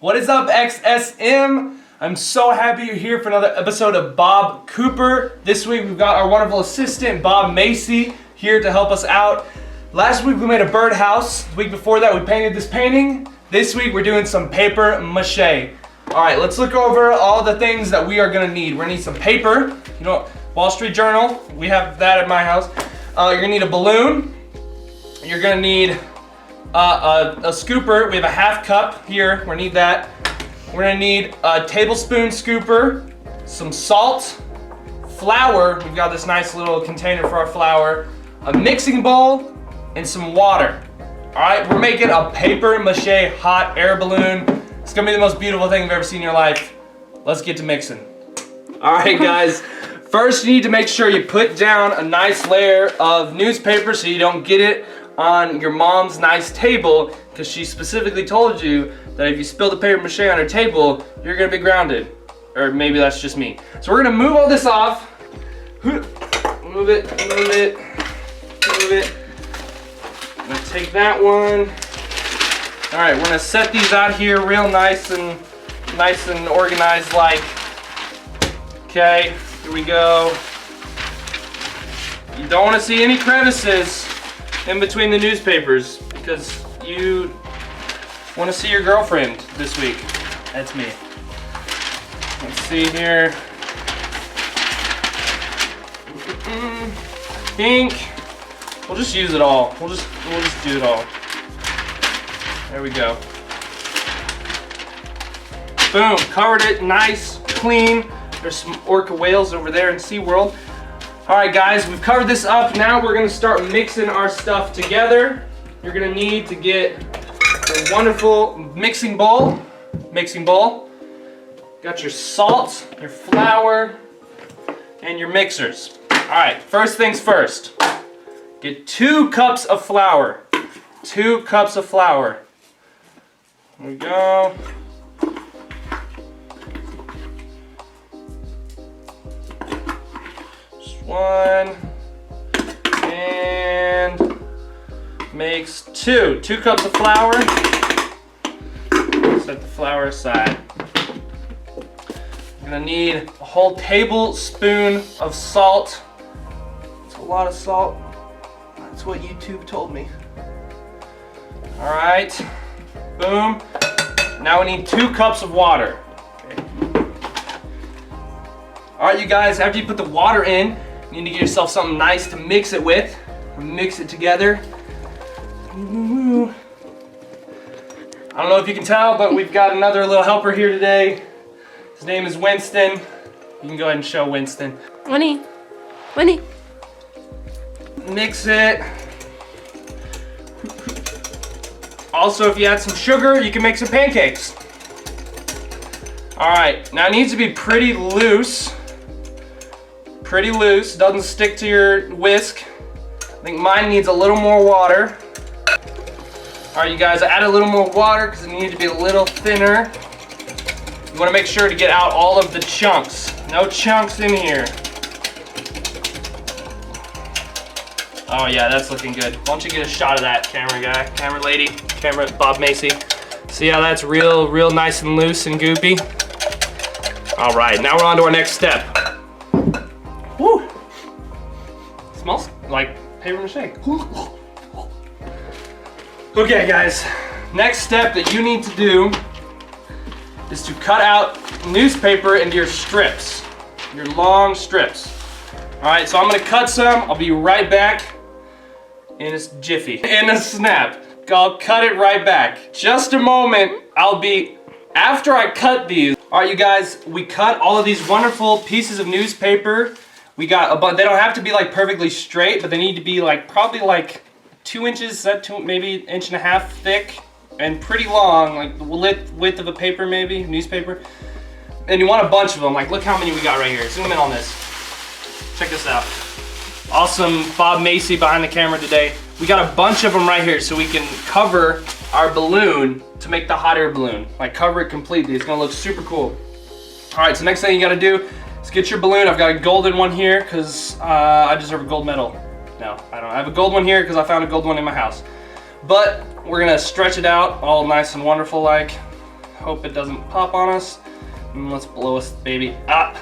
What is up, XSM? I'm so happy you're here for another episode of Bob Cooper. This week we've got our wonderful assistant, Bob Macy, here to help us out. Last week we made a birdhouse. The week before that we painted this painting. This week we're doing some paper mache. All right, let's look over all the things that we are gonna need. We're gonna need some paper. You know, Wall Street Journal, we have that at my house. You're gonna need a balloon. You're gonna need a scooper. We have a half cup here. We're gonna need that. We're gonna need a tablespoon scooper, some salt, flour. We've got this nice little container for our flour, a mixing bowl, and some water. All right, we're making a paper mache hot air balloon. It's gonna be the most beautiful thing you've ever seen in your life. Let's get to mixing. All right, guys. First, you need to make sure you put down a nice layer of newspaper so you don't get it on your mom's nice table, because she specifically told you that if you spill the paper mache on her table, you're gonna be grounded. Or maybe that's just me. So we're gonna move all this off. Move it, move it, move it. I'm gonna take that one. All right, we're gonna set these out here real nice and organized like. Okay, here we go. You don't wanna see any crevices in between the newspapers because you want to see your girlfriend this week. That's me. Let's see here. Pink. We'll just use it all. We'll just do it all. There we go. Boom. Covered it. Nice, clean. There's some orca whales over there in SeaWorld. All right, guys, we've covered this up. Now we're gonna start mixing our stuff together. You're gonna need to get a wonderful mixing bowl. Got your salt, your flour, and your mixers. All right, first things first. Get 2 cups of flour. 2 cups of flour. There we go. One and makes 2 cups of flour. Set the flour aside. I'm gonna need a whole tablespoon of salt. It's a lot of salt. That's what YouTube told me. All right, boom. Now we need 2 cups of water. Okay. All right, you guys, after you put the water in, you need to get yourself something nice to mix it with. Mix it together. I don't know if you can tell, but we've got another little helper here today. His name is Winston. You can go ahead and show Winston. Winnie. Mix it. Also, if you add some sugar, you can make some pancakes. All right, now it needs to be pretty loose. Doesn't stick to your whisk. I think mine needs a little more water. All right, you guys, I added a little more water because it needed to be a little thinner. You want to make sure to get out all of the chunks. No chunks in here. Oh yeah, that's looking good. Why don't you get a shot of that, camera guy, camera lady, camera Bob Macy. See how that's real nice and loose and goopy? All right, now we're on to our next step. Woo! Smells like paper mache. Okay, guys. Next step that you need to do is to cut out newspaper into your strips, your long strips. All right, so I'm gonna cut some. I'll be right back in a jiffy, in a snap. I'll cut it right back. Just a moment. I'll be after I cut these. All right, you guys, we cut all of these wonderful pieces of newspaper. We got a bunch. They don't have to be like perfectly straight, but they need to be like probably like 2 inches, maybe 1.5 inches thick, and pretty long, like the width of a paper, maybe newspaper. And you want a bunch of them. Like, look how many we got right here. Zoom in on this. Check this out. Awesome, Bob Macy behind the camera today. We got a bunch of them right here, so we can cover our balloon to make the hot air balloon. Like, cover it completely. It's gonna look super cool. All right, so next thing you gotta do is get your balloon. I've got a golden one here because I deserve a gold medal. No, I don't. I have a gold one here because I found a gold one in my house. But we're gonna stretch it out all nice and wonderful like. Hope it doesn't pop on us. And let's blow this baby up.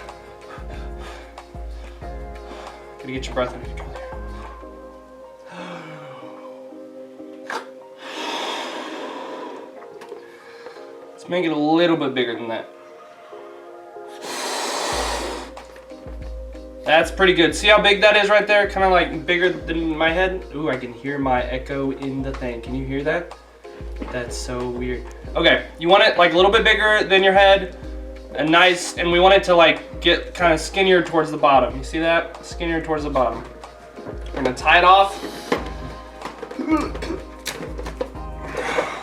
Gotta get your breath under control here. Let's make it a little bit bigger than that. That's pretty good. See how big that is right there? Kind of like bigger than my head. Ooh, I can hear my echo in the thing. Can you hear that? That's so weird. Okay, you want it like a little bit bigger than your head and nice, and we want it to like get kind of skinnier towards the bottom. You see that? Skinnier towards the bottom. We're gonna tie it off.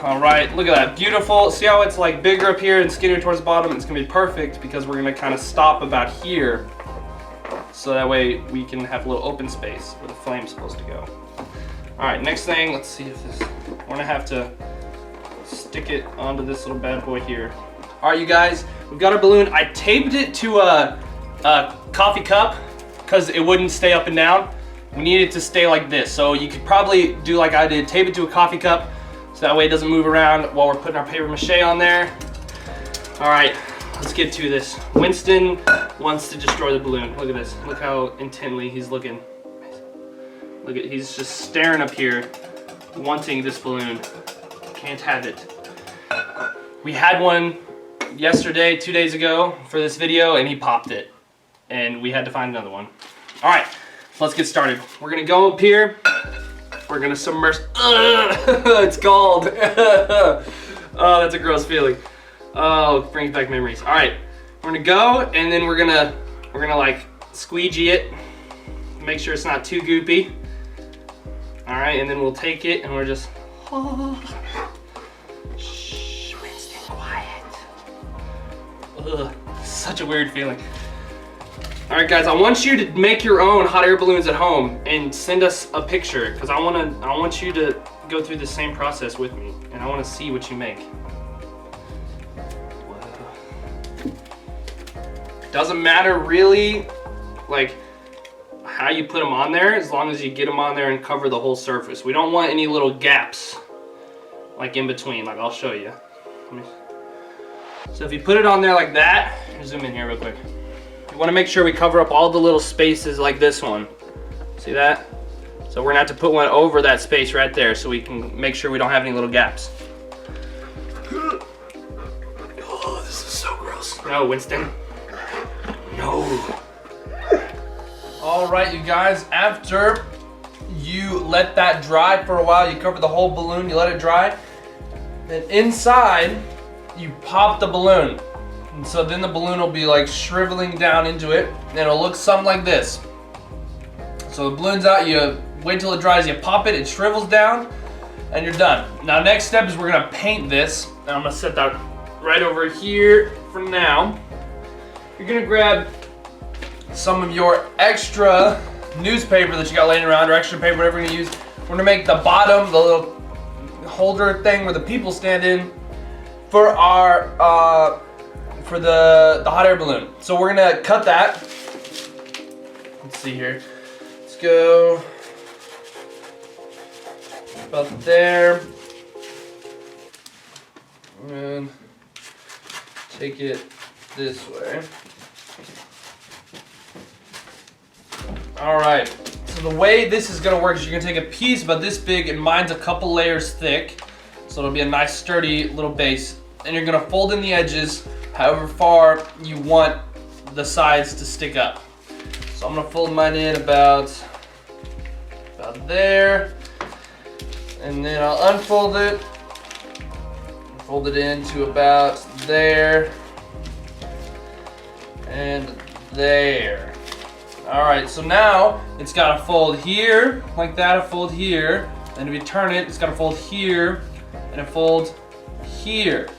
All right, look at that, beautiful. See how it's like bigger up here and skinnier towards the bottom? It's gonna be perfect because we're gonna kind of stop about here. So that way we can have a little open space where the flame's supposed to go. All right, next thing, let's see if this, we're gonna have to stick it onto this little bad boy here. All right, you guys, we've got our balloon. I taped it to a coffee cup because it wouldn't stay up and down. We need it to stay like this. So you could probably do like I did, tape it to a coffee cup so that way it doesn't move around while we're putting our paper mache on there. All right, let's get to this. Winston wants to destroy the balloon. Look at this. Look how intently he's looking. Look at, he's just staring up here, wanting this balloon. Can't have it. We had one yesterday, 2 days ago for this video, and he popped it. And we had to find another one. All right, let's get started. We're gonna go up here. We're gonna submerge. It's cold. Oh, that's a gross feeling. Oh, it brings back memories. All right, we're gonna go, and then we're gonna like squeegee it. Make sure it's not too goopy. All right, and then we'll take it, and we're just. Shh, Winston, quiet. Ugh, such a weird feeling. All right, guys, I want you to make your own hot air balloons at home and send us a picture because I want you to go through the same process with me, and I want to see what you make. Whoa. Doesn't matter really, like how you put them on there, as long as you get them on there and cover the whole surface. We don't want any little gaps, like in between. Like I'll show you. So if you put it on there like that, zoom in here real quick. We want to make sure we cover up all the little spaces like this one. See that? So we're gonna have to put one over that space right there so we can make sure we don't have any little gaps. Oh, this is so gross. No, Winston. No. All right, you guys, after you let that dry for a while, you cover the whole balloon, you let it dry, then inside, you pop the balloon. And so then the balloon will be like shriveling down into it, and it'll look something like this. So the balloon's out, you wait till it dries, you pop it, it shrivels down, and you're done. Now next step is we're gonna paint this, and I'm gonna set that right over here for now. You're gonna grab some of your extra newspaper that you got laying around, or extra paper, whatever you're gonna use. We're gonna make the bottom, the little holder thing where the people stand in for our for the hot air balloon. So we're gonna cut that. Let's see here. Let's go about there. And take it this way. All right, so the way this is gonna work is you're gonna take a piece about this big, and mine's a couple layers thick, so it'll be a nice sturdy little base, and you're gonna fold in the edges however far you want the sides to stick up. So I'm gonna fold mine in about there, and then I'll unfold it, fold it into about there, and there. All right, so now it's got to fold here, like that, a fold here, and if you turn it, it's got to fold here, and a fold here.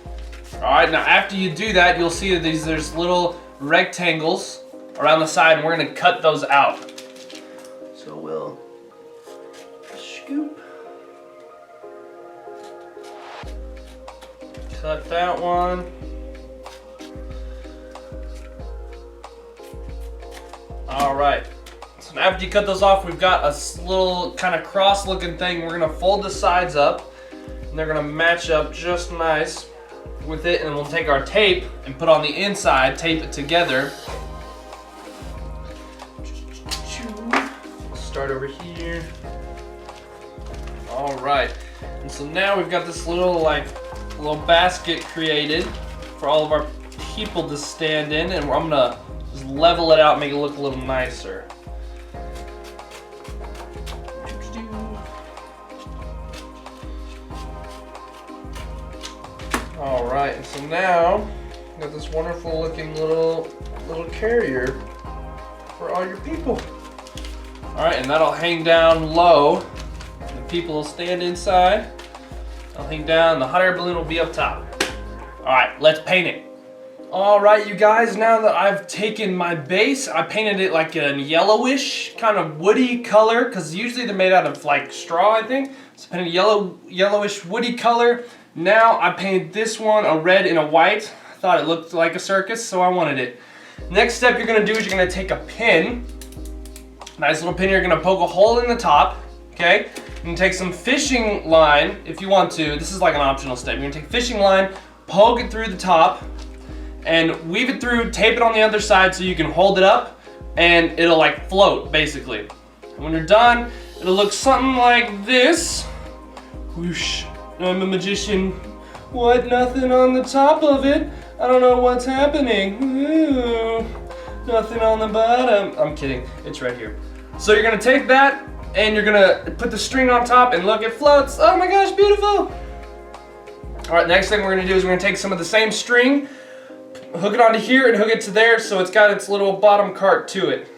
All right, now after you do that, you'll see that there's little rectangles around the side, and we're gonna cut those out. So we'll scoop, cut that one. All right, so now after you cut those off, we've got a little kind of cross looking thing. We're gonna fold the sides up, and they're gonna match up just nice with it, and we'll take our tape and put on the inside, tape it together. Start over here. All right, and so now we've got this little basket created for all of our people to stand in, and I'm gonna just level it out, make it look a little nicer. All right, and so now we got this wonderful looking little carrier for all your people. All right, and that'll hang down low. The people will stand inside. I'll hang down, the hot air balloon will be up top. All right, let's paint it. All right, you guys, now that I've taken my base, I painted it like a yellowish, kind of woody color, because usually they're made out of like straw, I think. So I painted a yellowish woody color. Now I painted this one a red and a white. I thought it looked like a circus, so I wanted it. Next step you're gonna do is you're gonna take a pin, nice little pin, you're gonna poke a hole in the top, okay? You can take some fishing line if you want to. This is like an optional step. You're gonna take fishing line, poke it through the top, and weave it through, tape it on the other side so you can hold it up, and it'll like float, basically. And when you're done, it'll look something like this. Whoosh. I'm a magician. What? Nothing on the top of it? I don't know what's happening. Ooh, nothing on the bottom. I'm kidding. It's right here. So you're gonna take that and you're gonna put the string on top and look, it floats. Oh my gosh, beautiful. All right, next thing we're gonna do is we're gonna take some of the same string, hook it onto here and hook it to there so it's got its little bottom cart to it.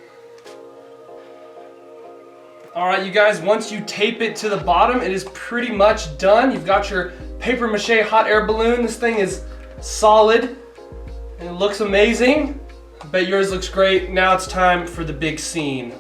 All right, you guys, once you tape it to the bottom, it is pretty much done. You've got your paper mache hot air balloon. This thing is solid and it looks amazing. I bet yours looks great. Now it's time for the big scene.